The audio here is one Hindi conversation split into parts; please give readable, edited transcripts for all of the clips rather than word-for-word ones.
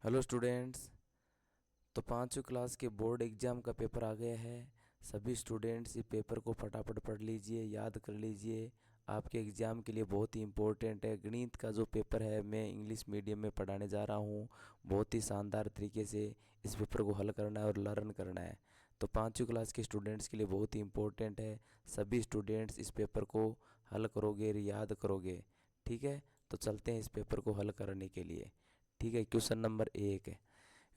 Hello students. तो पाँचवीं क्लास के बोर्ड एग्ज़ाम का पेपर आ गया है। सभी स्टूडेंट्स ये पेपर को फटाफट पढ़ लीजिए, याद कर लीजिए। आपके एग्ज़ाम के लिए बहुत ही इम्पोर्टेंट है। गणित का जो पेपर है मैं इंग्लिश मीडियम में पढ़ाने जा रहा हूँ। बहुत ही शानदार तरीके से इस पेपर को हल करना है और लर्न करना है। तो पाँचवीं क्लास के स्टूडेंट्स के लिए बहुत ही इम्पोर्टेंट है। सभी स्टूडेंट्स इस पेपर को हल करोगे, याद करोगे। ठीक है, तो चलते हैं इस पेपर को हल करने के लिए। ठीक है, क्वेश्चन नंबर 1 है,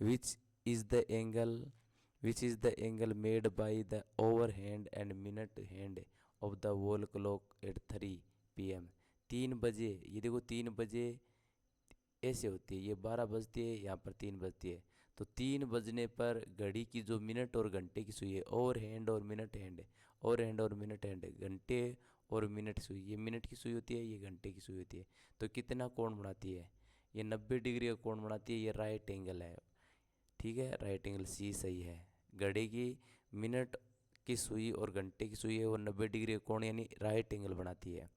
which is the angle which is the angle made by the overhand and minute hand of the wall clock at 3 p.m. 3 बजे, ये देखो 3 बजे ऐसे होती है, ये 12 बजती है, यहाँ पर 3 बजती है। तो 3 बजने पर घड़ी की जो मिनट और घंटे की सुई है, ओवर हैंड और मिनट हैंड है, ओवर हैंड और मिनट हैंड, घंटे और मिनट सुई, ये मिनट की सुई होती है, ये घंटे की सुई होती है। तो कितना कोण बनाती है? ये 90 डिग्री का कोण बनाती है। ये राइट एंगल है। ठीक है, राइट एंगल सी सही है। घड़ी की मिनट की सुई और घंटे की सुई है वो 90 डिग्री का कोण यानी राइट एंगल बनाती है।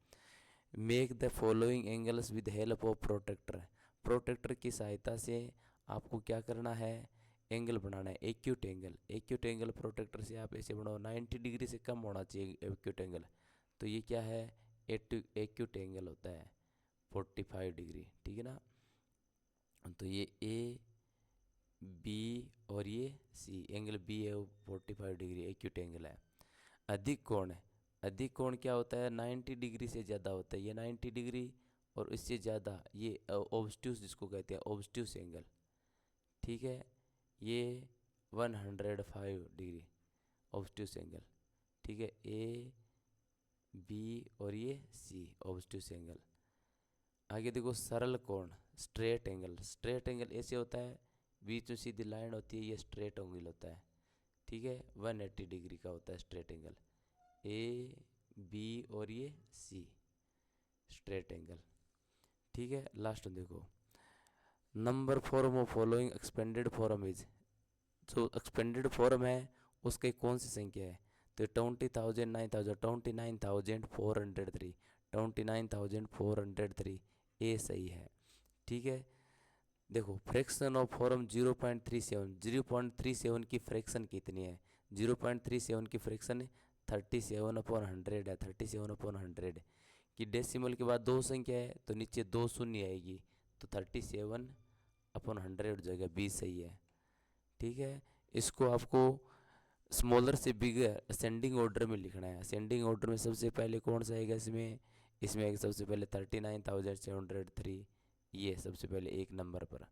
Make the following angles with help of protractor. Protractor की सहायता से आपको क्या करना है? एंगल बनाना है, acute angle. Acute angle protractor से आप ऐसे बनाओ, 90 डिग्री से कम होना चाहिए एक्यूट एंगल। तो ये क्या है? एक्यूट एंगल होता है 45 डिग्री। ठीक है ना? तो ये ए बी और ये सी, एंगल बी है वो 45 डिग्री एक्यूट एंगल है। अधिक कोण है, अधिक कोण क्या होता है? 90 डिग्री से ज़्यादा होता है। ये 90 डिग्री और इससे ज़्यादा, ये ऑब्स्ट्यूस जिसको कहते हैं, ऑब्स्ट्यूस एंगल। ठीक है, ये 105 डिग्री ऑब्स्ट्यूस एंगल। ठीक है, ए बी और ये सी ऑब्स्ट्यूस एंगल। आगे देखो सरल कोण, स्ट्रेट एंगल। स्ट्रेट एंगल ऐसे होता है, बीच में सीधी लाइन होती है, ये स्ट्रेट एंगल होता है। ठीक है, 180 डिग्री का होता है स्ट्रेट एंगल। ए बी और ये सी स्ट्रेट एंगल। ठीक है, लास्ट में देखो, number form of following expanded form is. जो एक्सपेंडेड फॉर्म है उसकी कौन सी संख्या है? तो 20,000, 9,000, 29,403, 29,403 ए सही है। ठीक है, देखो फ्रैक्शन ऑफ फॉर्म 0.37, 0.37 की फ्रैक्शन कितनी है? 0.37 की फ्रैक्शन 37/100 है। 37/100 की डेसिमल के बाद दो संख्या है तो नीचे दो शून्य आएगी, तो 37/100 हो जाएगा, 20 सही है। ठीक है, इसको आपको स्मॉलर से बिगर असेंडिंग ऑर्डर में लिखना है। असेंडिंग ऑर्डर में सबसे पहले कौन सा आएगा? इसमें इसमें आएगा सबसे पहले 39,703, ये सबसे पहले एक नंबर पर।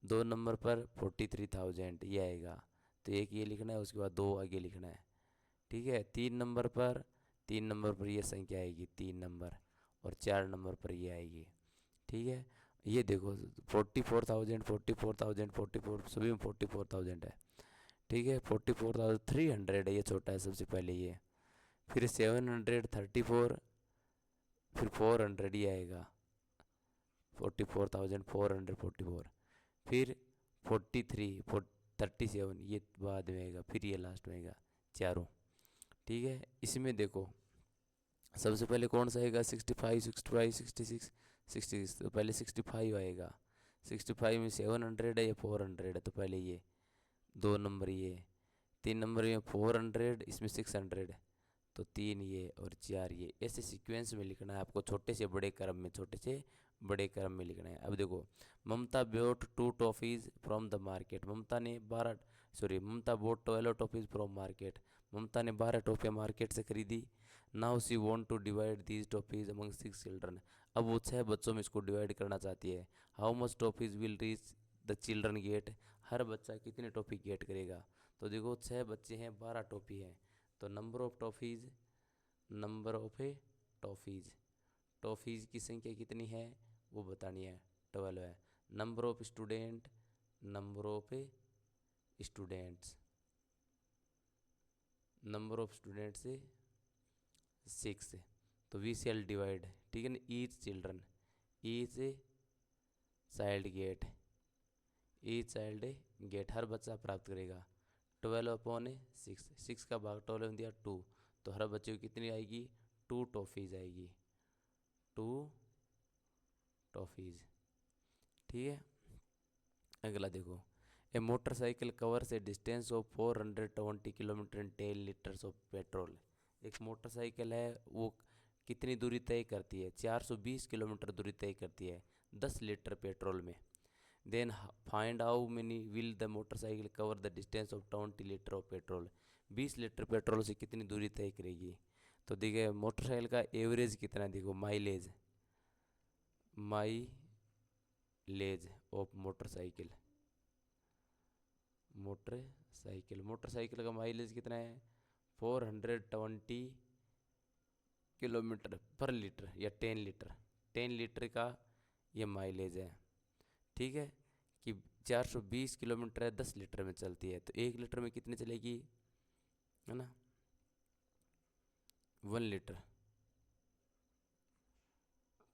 2 नंबर पर 43,000 ये आएगा, तो एक ये लिखना है, उसके बाद दो आगे लिखना है। ठीक है, 3 नंबर पर ये संख्या आएगी 3 नंबर, और 4 नंबर पर ये आएगी। ठीक है, ये देखो 44,000, 44,000, 44, सभी में 44,000 है। ठीक है, 44,300 है, ये छोटा है सबसे पहले ये। फिर 734, फिर 400 ये आएगा, 44,444। फिर 43, 37 ये बाद में आएगा, फिर ये लास्ट में आएगा, चारों। ठीक है, इसमें देखो सबसे पहले कौन सा आएगा? 65, 65, 66, 66, तो पहले 65 आएगा। 65 में 700 है, ये 400 है, तो पहले ये 2 नंबर ये, 3 नंबर में 400, इसमें 600 है, तो 3 ये और 4 ये। ऐसे सीक्वेंस में लिखना है आपको, छोटे से बड़े क्रम में, छोटे से बड़े क्रम में लिखना है। अब देखो, Mamta bought 2 toffees from the market. Mamta bought 12 toffees from market. Mamta ने 12 टॉफियाँ मार्केट से खरीदी। Now she want to divide these toffees among 6 children. अब वो 6 बच्चों में इसको डिवाइड करना चाहती है। How much toffees will reach the children get. हर बच्चा कितने टॉफी गेट करेगा? तो देखो 6 बच्चे हैं, 12 टॉफी हैं, तो number of toffees, number of A toffees, toffees की संख्या कितनी है वो बतानी है, 12 है। Number of student, number of A students, number of student से 6 है, तो वी शैल डिवाइड, ठीक है ना, each children, each child get, each child get, हर बच्चा प्राप्त करेगा 12/6, 6 का भाग 12 में दिया 2, तो हर बच्चे को कितनी आएगी? 2 टॉफीज आएगी, 2 टॉफीज। ठीक है, अगला देखो, ए मोटरसाइकिल कवर से distance of 420 kilometre in 10 litres of petrol. एक मोटरसाइकिल है, वो कितनी दूरी तय करती है? 420 किलोमीटर दूरी तय करती है 10 लीटर पेट्रोल में। Then find how many will the motorcycle cover the distance of 20 litre of petrol. 20 litre petrol से कितनी दूरी तय करेगी? तो देखिए मोटरसाइकिल का एवरेज कितना है, देखो mileage, mileage of motorcycle, motorcycle का माइलेज कितना है? 420 किलोमीटर पर लीटर या 10 लीटर का ये माइलेज है। ठीक है, कि 420 किलोमीटर है, 10 लीटर में चलती है, तो 1 लीटर में कितनी चलेगी, है ना, 1 लीटर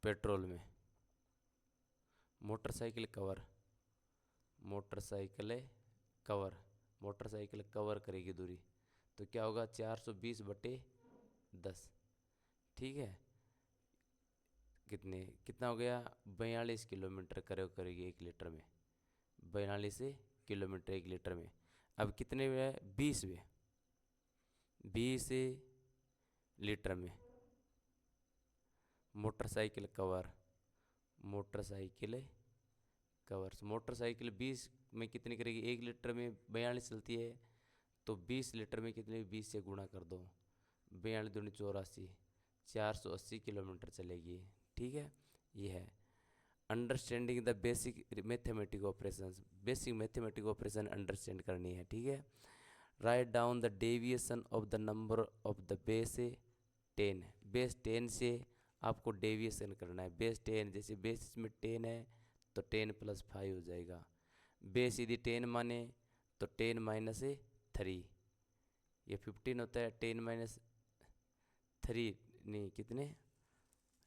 पेट्रोल में। Motorcycle cover, motorcycle cover, motorcycle cover करेगी दूरी, तो क्या होगा, 420/10। ठीक है, कितना हो गया, 42 किलोमीटर करेगी 1 लीटर में, 42 किलोमीटर 1 लीटर में। अब कितने में है, 20 में, 20 लीटर में motorcycle cover, motorcycle covers, motorcycle 20 में कितनी करेगी, 1 लीटर में 42 चलती है, तो 20 लीटर में कितने, 20 से गुणा कर दो, 42 दूनी 84, 480 किलोमीटर चलेगी। ठीक है, ये है understanding the basic mathematic operation, basic mathematic operation understand करनी है। ठीक है, write down the deviation of the number of the base 10, base 10 से आपको डेविएशन करना है। बेस 10, जैसे बेस में 10 है तो 10 + 5 हो जाएगा। बेस यदि 10 माने तो 10 - 3, ये 15 होता है। 10 - 3 नहीं, कितने,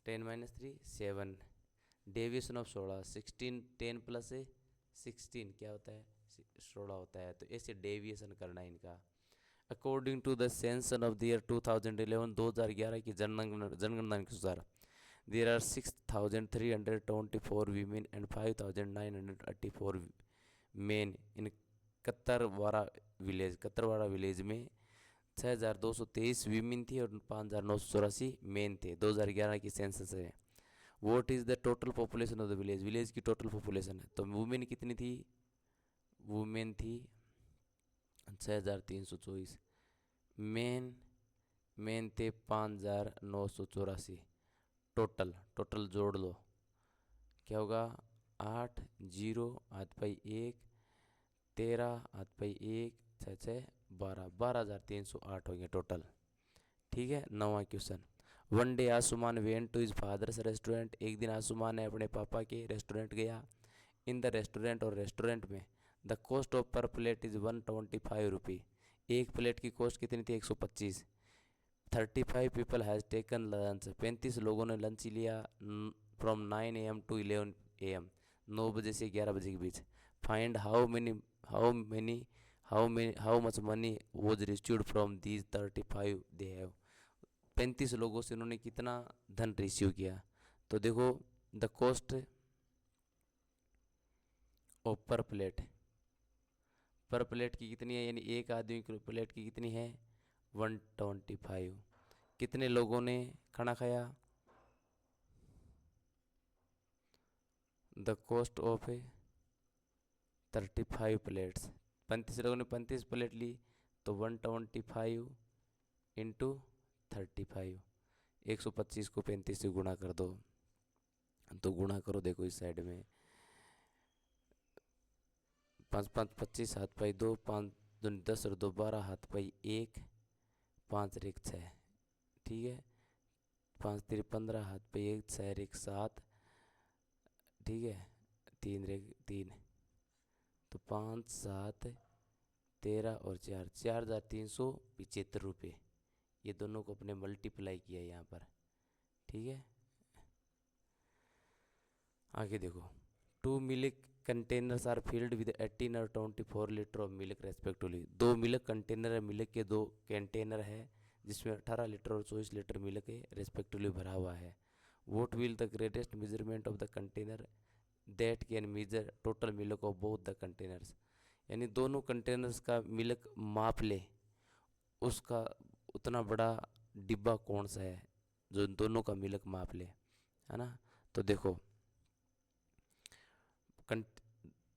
10 - 3 7, डेविएशन ऑफ 16, 16, 10 + 16 क्या होता है, 16 होता है। तो ऐसे डेविएशन करना है इनका। According to the census of the year 2011, 2011 की जनगणना के अनुसार there are 6,324 women and 5,984 men in Kattarwada village. Kattarwada village में 6,223 वीमेन थी और 5,984 मेन थे। 2011 की सेंसस है। What is the total population of the village, village की टोटल पॉपुलेशन है। तो वुमेन कितनी थी, वुमेन थी 6,324, मेन थे 5,984। टोटल जोड़ लो, क्या होगा, 8 0 हाथ पाई 1 13 हाथ पाई 1 6 6 12,308 हो गया टोटल। ठीक है, 9वां question. One day Asuman went to his father's restaurant, एक दिन आसुमान ने अपने पापा के रेस्टोरेंट गया। इन द रेस्टोरेंट, और रेस्टोरेंट में the cost of per plate is 125 rupee, एक प्लेट की कॉस्ट कितनी थी, 125। 35 पीपल हैज़ टेकन लंच, 35 लोगों ने लंच लिया फ्रॉम 9 AM to 11 AM, 9 बजे से 11 बजे के बीच। Find how much money was received from these 35 they have, 35 लोगों से उन्होंने कितना धन रिसीव किया। तो देखो the cost of per plate की कितनी है, यानी एक आदमी की प्लेट की कितनी है, 125। कितने लोगों ने खाना खाया, द कॉस्ट ऑफ 35 प्लेट्स, 35 लोगों ने 35 प्लेट ली, तो 125 इंटू 35, 125 को 35 से गुणा कर दो। तो गुणा करो, देखो इस साइड में 5 5 25 हाथ पाई 2, 5 दूनी 10 और 2 12 हाथ पाई 1, 5 और 1 6। ठीक है, 5 3 15 हाथ पाई 1 6 और 1 7। ठीक है, 3 और 1 3, तो 5 7 13 और 4 4,375 रुपये। ये दोनों को अपने मल्टीप्लाई किया यहाँ पर। ठीक है, आगे देखो, 2 milk containers are filled with 18 और 24 litre of milk respectively. 2 milk container है, मिल्क के 2 कंटेनर है जिसमें 18 लीटर और 24 लीटर मिल्क है रेस्पेक्टिवली भरा हुआ है। Vote will the greatest measurement of the container, that can measure total milk of both the containers, यानी दोनों कंटेनर्स का मिल्क माप ले, उसका उतना बड़ा डिब्बा कौन सा है जो दोनों का मिल्क माप ले, है ना। तो देखो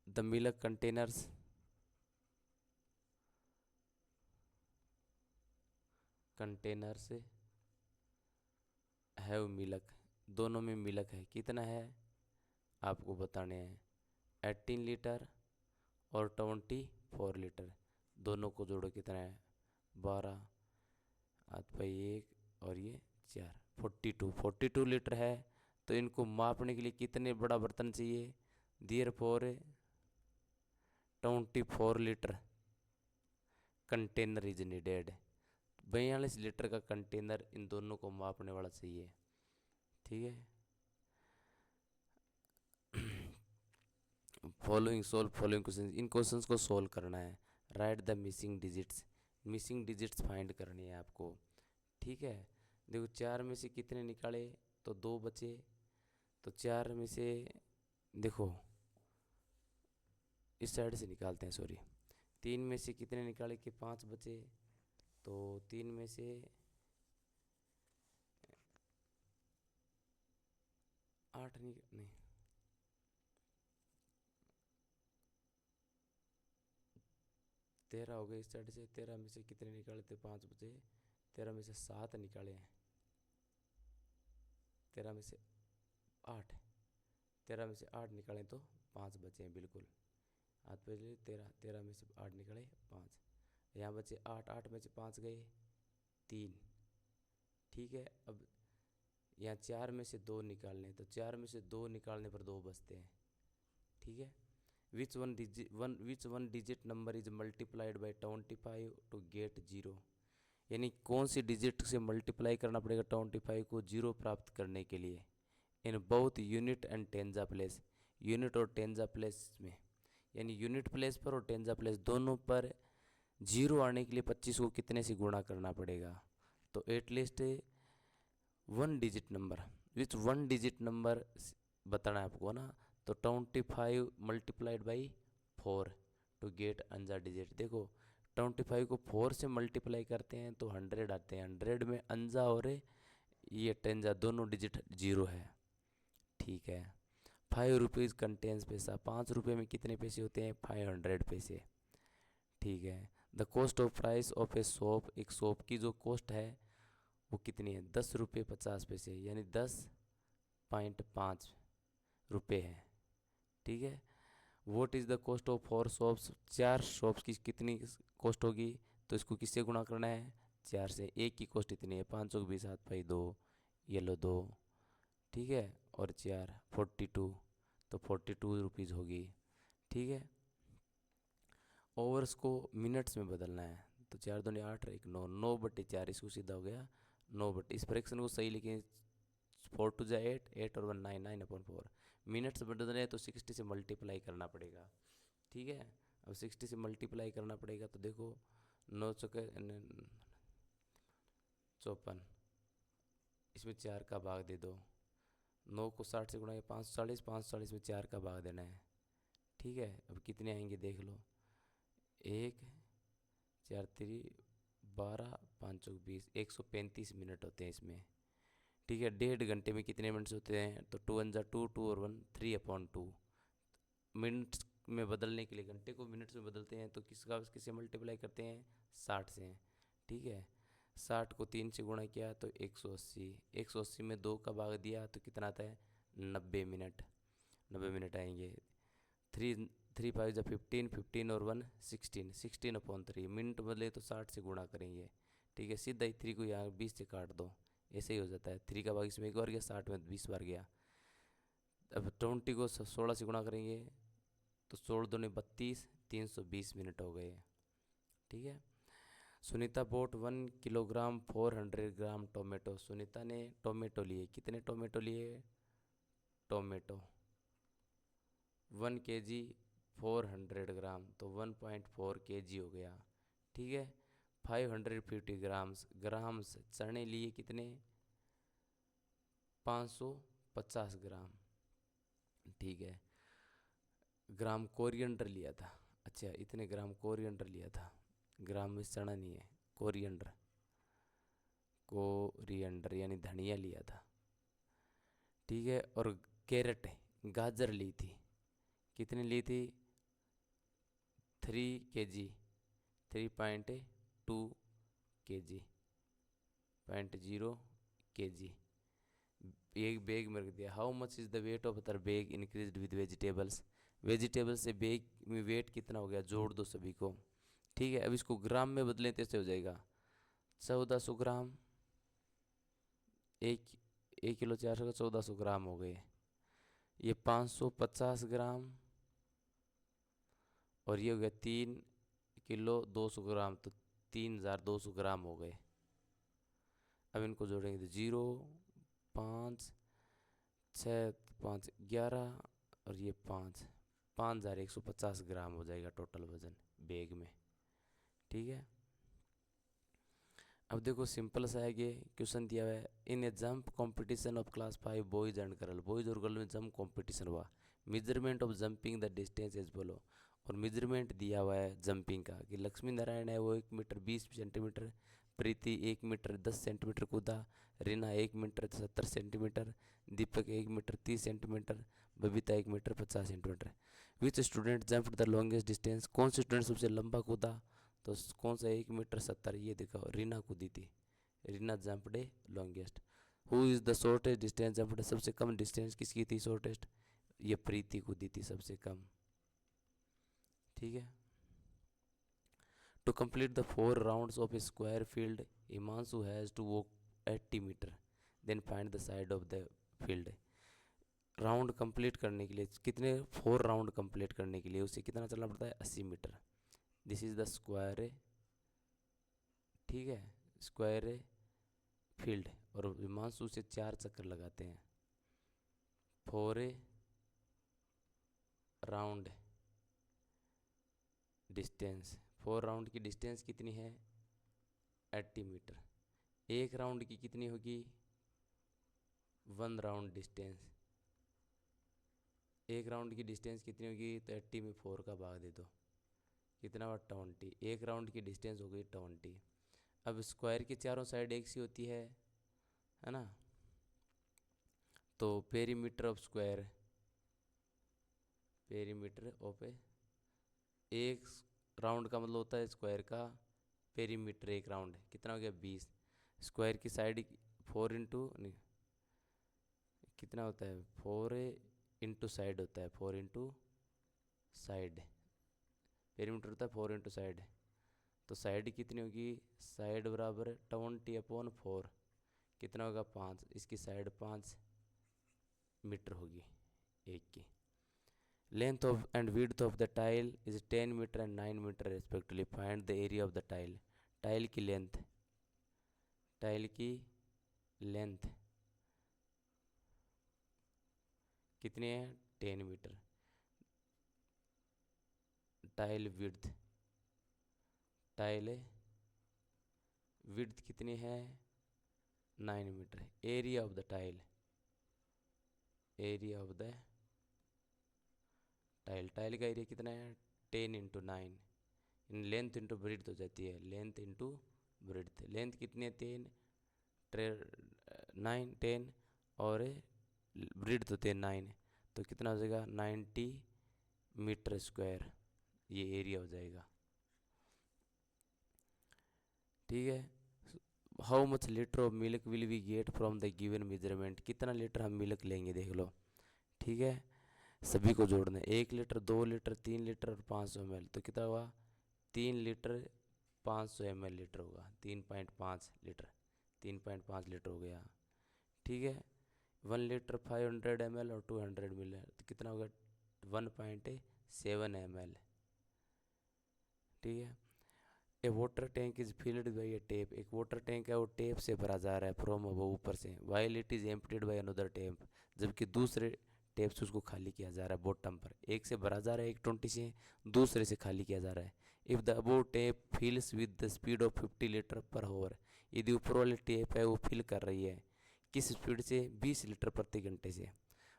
the milk containers have milk, दोनों में मिल्क है, कितना है आपको बताने हैं, 18 लीटर और 24 लीटर, दोनों को जोड़ो कितना है, 12, हाथ पाई 1 और ये 4, 42 लीटर है। तो इनको मापने के लिए कितने बड़ा बर्तन चाहिए, therefore 24 litre container is needed, 42 litre का कंटेनर इन दोनों को मापने वाला चाहिए, ठीक है। फॉलोइंग क्वेश्चन, इन क्वेश्चंस को सोल्व करना है। Write the missing digits find करनी है आपको, ठीक है। देखो 4 में से कितने निकाले, तो 2 बचे, तो 4 में से देखो इस साइड से निकालते हैं, सॉरी, 3 में से कितने निकाले कि 5 बचे, तो 3 में से 8 नहीं, 13 हो गए इस साइड से, 13 में से कितने निकाले थे, 5 बचे, 13 में से 7 निकाले हैं, 13 में से 8, 13 में से 8 निकालें तो 5 बचे हैं, बिल्कुल हाथ पे ले, 13 में से 8 निकाले 5, यहाँ बचे 8, 8 में से 5 गए 3, ठीक है। अब यहाँ 4 में से 2 निकालने, तो 4 में से 2 निकालने पर 2 बचते हैं, ठीक है। Which one digit number is multiplied by 25 to get 0, यानी कौन सी डिजिट से मल्टीप्लाई करना पड़ेगा 25 को 0 प्राप्त करने के लिए, in both unit and टेंजा place, unit और टेंजा प्लेस में, यानी यूनिट प्लेस पर और टेंजा प्लेस दोनों पर 0 आने के लिए 25 को कितने से गुणा करना पड़ेगा, तो at least 1 digit number, which 1 digit number बताना है आपको ना, तो 25 मल्टीप्लाइड बाई 4 टू गेट अंजा डिजिट। देखो 25 को 4 से मल्टीप्लाई करते हैं तो 100 आते हैं, 100 में अंजा और ये टेंजा दोनों डिजिट 0 है, ठीक है। 5 रुपीज़ कंटेन्स पैसा, 5 रुपये में कितने पैसे होते हैं, 500 पैसे, ठीक है। The cost of price of a soap, एक सोप की जो कॉस्ट है वो कितनी है, 10 रुपये 50 पैसे, यानी 10.5 रुपये है, ठीक है। What is the cost of 4 shops, 4 shops की कितनी कॉस्ट होगी, तो इसको किससे गुणा करना है, 4 से, एक की कॉस्ट इतनी है, 520, 7 पाई 2, ये लो 2, ठीक है, और 4 42, तो 42 रुपीज़ होगी, ठीक है। ओवर्स को मिनट्स में बदलना है, तो 4 दूनी 8 1 9, 9/4, इसको सीधा हो गया 9/, इस फ्रैक्शन को सही लिखें, 4 2 जा 8, 8 और 1 9, 9/4, मिनट्स बदलने हैं तो 60 से मल्टीप्लाई करना पड़ेगा, ठीक है। अब 60 से मल्टीप्लाई करना पड़ेगा, तो देखो 9 चौके 54, इसमें 4 का भाग दे दो, 9 को 60 से गुणा 540, 540 में 4 का भाग देना है, ठीक है। अब कितने आएंगे देख लो, 1 4 3 12 5 20, 135 मिनट होते हैं इसमें, ठीक है। 1.5 घंटे में कितने मिनट्स होते हैं, तो 2 1 2, 2 और 1 3/2, मिनट्स में बदलने के लिए घंटे को मिनट्स में बदलते हैं तो किससे मल्टीप्लाई करते हैं, 60 से, ठीक है। 60 को 3 से गुणा किया तो 180, 180 में 2 का भाग दिया तो कितना आता है, 90 मिनट, 90 मिनट आएंगे। 3 3 5 जा 15, 15 और 1 16, 16/3, मिनट बदले तो 60 से गुणा करेंगे, ठीक है। सीधा ही 3 को यहाँ 20 से काट दो, ऐसे ही हो जाता है, 3 का भाग इसमें एक बार गया, 60 में 20 बार गया। अब 20 को 16 से गुणा करेंगे तो 16 दूनी 32, 320 मिनट हो गए, ठीक है। सुनीता बोट 1 किलोग्राम 400 ग्राम टोमेटो, सुनीता ने टोमेटो लिए, कितने टोमेटो लिए, टोमेटो 1 kg 400 ग्राम, तो 1.4 kg हो गया, ठीक है। 550 ग्राम्स चने लिए, कितने, 550 ग्राम, ठीक है। ग्राम कोरिएंडर लिया था। अच्छा, इतने ग्राम कोरिएंडर लिया था, ग्राम में चना नहीं है, कोरिएंडर, कोरिएंडर यानी धनिया लिया था। ठीक है, और कैरेट गाजर ली थी, कितनी ली थी? 3 kg, 3.2 kg, 0.0 kg। एक बैग में रख दिया। How much is the weight of the bag increase with vegetables? Vegetables से बैग में वेट कितना हो गया, जोड़ दो सभी को। ठीक है, अब इसको ग्राम में बदलें तो ऐसे हो जाएगा 1400 ग्राम। एक 1 किलो 400 का 1400 ग्राम हो गए। ये 550 ग्राम, और ये हो गया 3 किलो 200 ग्राम, तो 3200 ग्राम हो गए। अब इनको जोड़ेंगे तो 0, 5, 6, 5, 11, और ये 5150 ग्राम हो जाएगा टोटल वजन बैग में। ठीक है, अब देखो सिंपल सा है, ये क्वेश्चन दिया हुआ है। In a jump competition of class 5 boys and girl, boys और गर्ल में जंप कंपटीशन हुआ। Measurement of jumping the distance as बोलो, और मेजरमेंट दिया हुआ है जंपिंग का कि लक्ष्मी नारायण है वो 1 metre 20 centimetre, Preeti 1 metre 10 centimetre कूदा, Reena 1 metre 70 centimetre, Deepak 1 metre 30 centimetre, Babita 1 metre 50 centimetre. Which student jump the longest distance, कौन से स्टूडेंट सबसे लंबा कूदा? तो कौन सा 1 मीटर 70, ये देखो रीना कूदी थी, Reena jumped longest. Who is the shortest distance jumped, सबसे कम डिस्टेंस किसकी थी शॉर्टेस्ट? ये प्रीति कूदी थी सबसे कम। ठीक है, to complete the 4 rounds of a square field Himanshu has to walk 80 metre, then find the side of the field. Round complete करने के लिए कितने, 4 राउंड कंप्लीट करने के लिए उसे कितना चलना पड़ता है? 80 metre. This is the square, ठीक है, स्क्वायर फील्ड, और हिमांशु से 4 चक्कर लगाते हैं। 4 राउंड डिस्टेंस, 4 राउंड की डिस्टेंस कितनी है? 80 मीटर। एक राउंड की कितनी होगी? 1 राउंड डिस्टेंस। एक राउंड की डिस्टेंस कितनी होगी? तो 80 में 4 का भाग दे दो, कितना हुआ? 20। एक राउंड की डिस्टेंस हो गई 20। अब स्क्वायर की चारों साइड एक सी होती है ना, तो perimeter of square, perimeter of एक राउंड का मतलब होता है स्क्वायर का पेरीमीटर, एक राउंड कितना हो गया? 20। स्क्वायर की साइड 4 इंटू नहीं, कितना होता है? 4 इंटू साइड होता है, 4 इंटू साइड, पेरीमीटर होता है 4 इंटू साइड। तो साइड कितनी होगी? साइड बराबर 20/4, कितना होगा? 5। इसकी साइड 5 मीटर होगी एक की। Length of and width of the tile is 10 metre and 9 metre respectively, find the area of the tile. Tile की लेंथ, टाइल की लेंथ कितनी है? 10 metre. Tile width, tile width कितनी है? 9 metre. Area of the tile, area of the tile, tile का एरिया कितना है? 10 into 9, in length into breadth हो जाती है, लेंथ इंटू ब्रिड्थ। लेंथ कितनी है? 10, 9, 10, और ब्रिड्थ होते हैं 9, तो कितना हो जाएगा? 90 मीटर स्क्वायर, ये एरिया हो जाएगा। ठीक है, how much litre of milk will we get from the given measurement, कितना लीटर हम मिल्क लेंगे देख लो। ठीक है, सभी को जोड़ना है, 1 लीटर 2 लीटर 3 लीटर और 500 ml, तो कितना हुआ? 3 लीटर 500 ml लीटर होगा, 3.5 लीटर, 3.5 लीटर हो गया। ठीक है, 1 लीटर 500 ml और 200 ml, तो कितना होगा? 1.7 ml। ठीक है, a water tank is filled by a tap, एक वाटर टैंक है वो टेप से भरा जा रहा है फ्रॉम वो ऊपर से, while it is emptied by another tape, जबकि दूसरे टेप से उसको खाली किया जा रहा है बॉटम पर। एक से भरा जा रहा है, एक 20 से, दूसरे से खाली किया जा रहा है। If the above tap fills with the speed of 50 litre per hour, यदि ऊपर वाली टेप है वो फिल कर रही है किस स्पीड से? 20 लीटर प्रति घंटे से,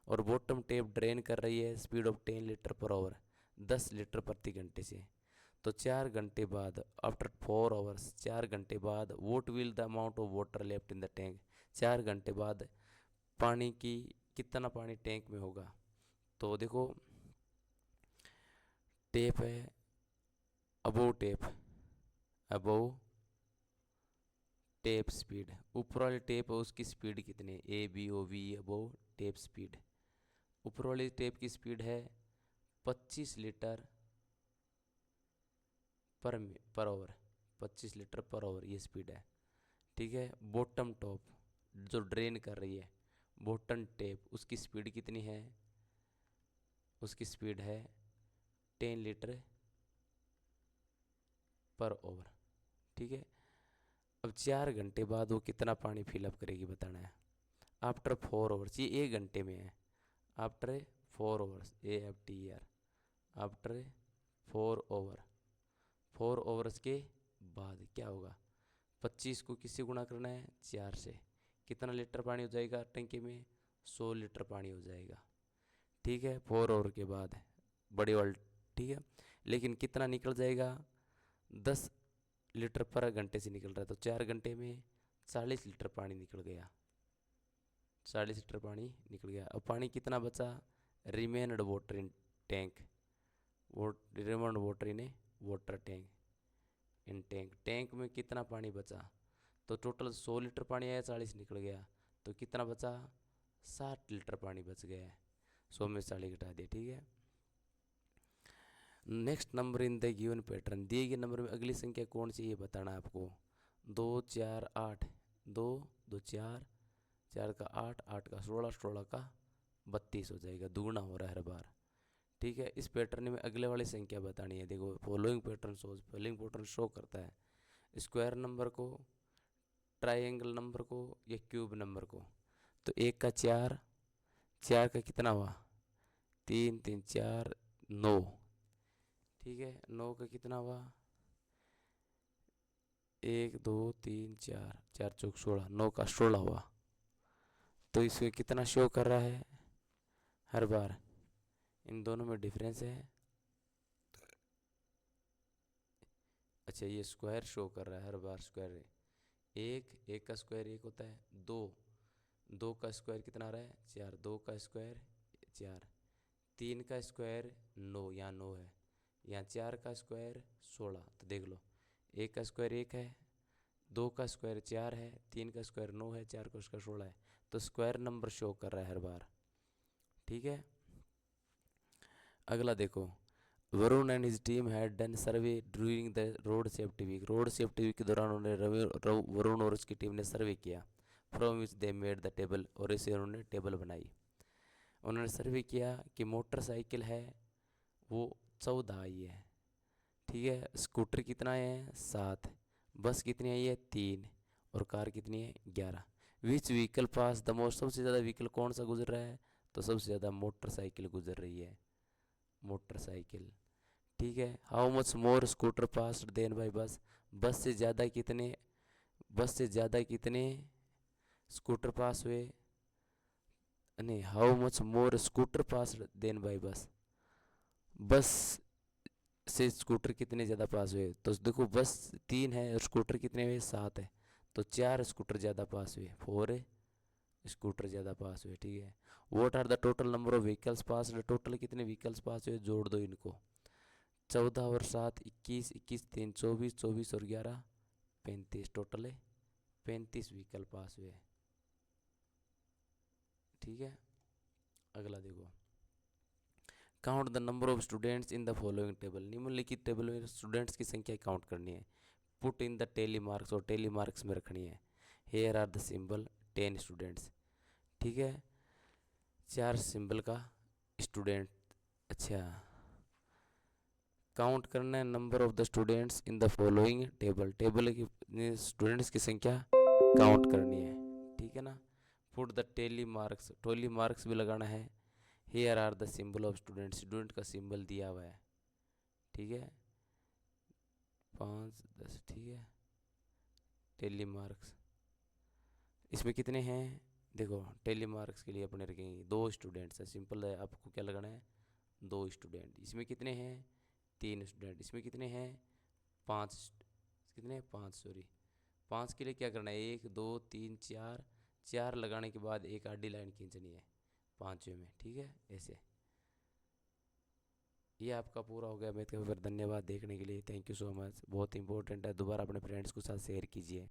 और बॉटम टेप ड्रेन कर रही है speed of 10 litre per our, 10 litre प्रति घंटे से। तो 4 घंटे बाद, आफ्टर 4 आवर्स, 4 घंटे बाद, vote will the amount of water left in the tank, 4 घंटे बाद पानी की कितना पानी टैंक में होगा। तो देखो टेप है, above tape, above tape speed, ऊपर वाली टेप है उसकी स्पीड कितनी है, ABOV अबोव टेप स्पीड। ऊपर वाली टेप की स्पीड है 25 लीटर पर ओवर, 25 लीटर पर ओवर ये स्पीड है। ठीक है, बॉटम टॉप जो ड्रेन कर रही है, बॉटम टेप, उसकी स्पीड कितनी है, उसकी स्पीड है 10 लीटर पर ओवर। ठीक है, अब 4 घंटे बाद वो कितना पानी फिलअप करेगी बताना है। आफ्टर 4 आवर्स, ये 1 घंटे में है, after 4 hours, AFTER, after 4 hours के बाद क्या होगा, 25 को किससे गुणा करना है, 4 से, कितना लीटर पानी हो जाएगा टंकी में, 100 लीटर पानी हो जाएगा। ठीक है, 4 आवर के बाद बड़ी वाली। ठीक है, लेकिन कितना निकल जाएगा, 10 लीटर पर घंटे से निकल रहा है, तो 4 घंटे में 40 लीटर पानी निकल गया, 40 लीटर पानी निकल गया। अब पानी कितना बचा, remained water in tank, remained water in water tank, in tank, tank में कितना पानी बचा, तो टोटल 100 लीटर पानी आया, 40 निकल गया, तो कितना बचा, 60 लीटर पानी बच गया है, 100 में 40 घटा दिया। ठीक है, next number in the given pattern, दिए गए नंबर में अगली संख्या कौन सी ये बताना है आपको। 2 4 8, 2 2 4, 4 का 8, 8 का 16, 16 का 32 हो जाएगा, दुगुना हो रहा है हर बार। ठीक है, इस पैटर्न में अगले वाली संख्या बतानी है। देखो following pattern shows, following pattern show करता है स्क्वायर नंबर को, ट्राइंगल नंबर को, या क्यूब नंबर को। तो 1 का 4, 4 का कितना हुआ, 3 3 4 9। ठीक है, 9 का कितना हुआ, 1 2 3 4, 4 चौक 16, 9 का 16 हुआ। तो इसमें कितना शो कर रहा है हर बार, इन दोनों में डिफरेंस है। अच्छा, ये स्क्वायर शो कर रहा है हर बार, स्क्वायर, एक का स्क्वायर 1 होता है, 2, 2 का स्क्वायर कितना आ रहा है, 4, 2 का स्क्वायर 4, 3 का स्क्वायर 9, यहाँ 9 है, यहाँ 4 का स्क्वायर 16। तो देख लो, 1 का स्क्वायर 1 है, 2 का स्क्वायर 4 है, 3 का स्क्वायर 9 है, 4 का उसका 16 है, तो स्क्वायर नंबर शो कर रहा है हर बार। ठीक है, अगला देखो, Varun and his team had done survey during the road safety week, road safety week के दौरान उन्होंने वरुण और उसकी टीम ने सर्वे किया, from which they made the table, और इसे उन्होंने टेबल बनाई। उन्होंने सर्वे किया कि मोटरसाइकिल है वो 14 आई है। ठीक है, स्कूटर कितना है 7, बस कितनी आई है 3, और कार कितनी है 11। विच व्हीकल पास द मोस्ट, सबसे ज़्यादा व्हीकल कौन सा गुजर रहा है, तो सबसे ज़्यादा मोटरसाइकिल गुजर रही है, मोटरसाइकिल। ठीक है, how much more scooter pass than by bus, bus से ज़्यादा कितने, बस से ज़्यादा कितने स्कूटर पास हुए, नहीं, how much more scooter pass than by bus, bus से स्कूटर कितने ज़्यादा पास हुए। तो देखो बस 3 है और स्कूटर कितने हुए 7 है, तो 4 स्कूटर ज़्यादा पास हुए, 4 स्कूटर ज़्यादा पास हुए। ठीक है, what are the total number of vehicles pass, total कितने व्हीकल्स पास हुए, जोड़ दो इनको, 14 और 7 21, 21 3 24, 24 और 11 35, टोटल है 35 व्हीकल पास हुए। ठीक है, अगला देखो, count the number of students in the following table, निम्नलिखित टेबल में स्टूडेंट्स की संख्या काउंट करनी है, put in the tally marks, और टेली मार्क्स में रखनी है। Here are the symbol 10 students. ठीक है, 4 सिंबल का स्टूडेंट। अच्छा, काउंट करना है number of the students in the following table, table की स्टूडेंट्स की संख्या काउंट करनी है। ठीक है ना, put the tally marks, tally marks भी लगाना है। Here are the symbol of student, student का सिंबल दिया हुआ है। ठीक है, 5 10। ठीक है, टेली मार्क्स इसमें कितने हैं, देखो टेली मार्क्स के लिए अपने रखेंगे 2 स्टूडेंट्स है, सिंपल है, आपको क्या लगाना है 2 स्टूडेंट, इसमें कितने हैं 3 स्टूडेंट, इसमें कितने हैं 5, कितने 5 सॉरी 5 के लिए क्या करना है 1 2 3 4, 4 लगाने के बाद एक आडी लाइन खींचनी है पांचवे में, ठीक है ऐसे। ये आपका पूरा हो गया मैथ का पेपर। धन्यवाद देखने के लिए, थैंक यू सो मच। बहुत इंपॉर्टेंट है, दोबारा अपने फ्रेंड्स के साथ शेयर कीजिए।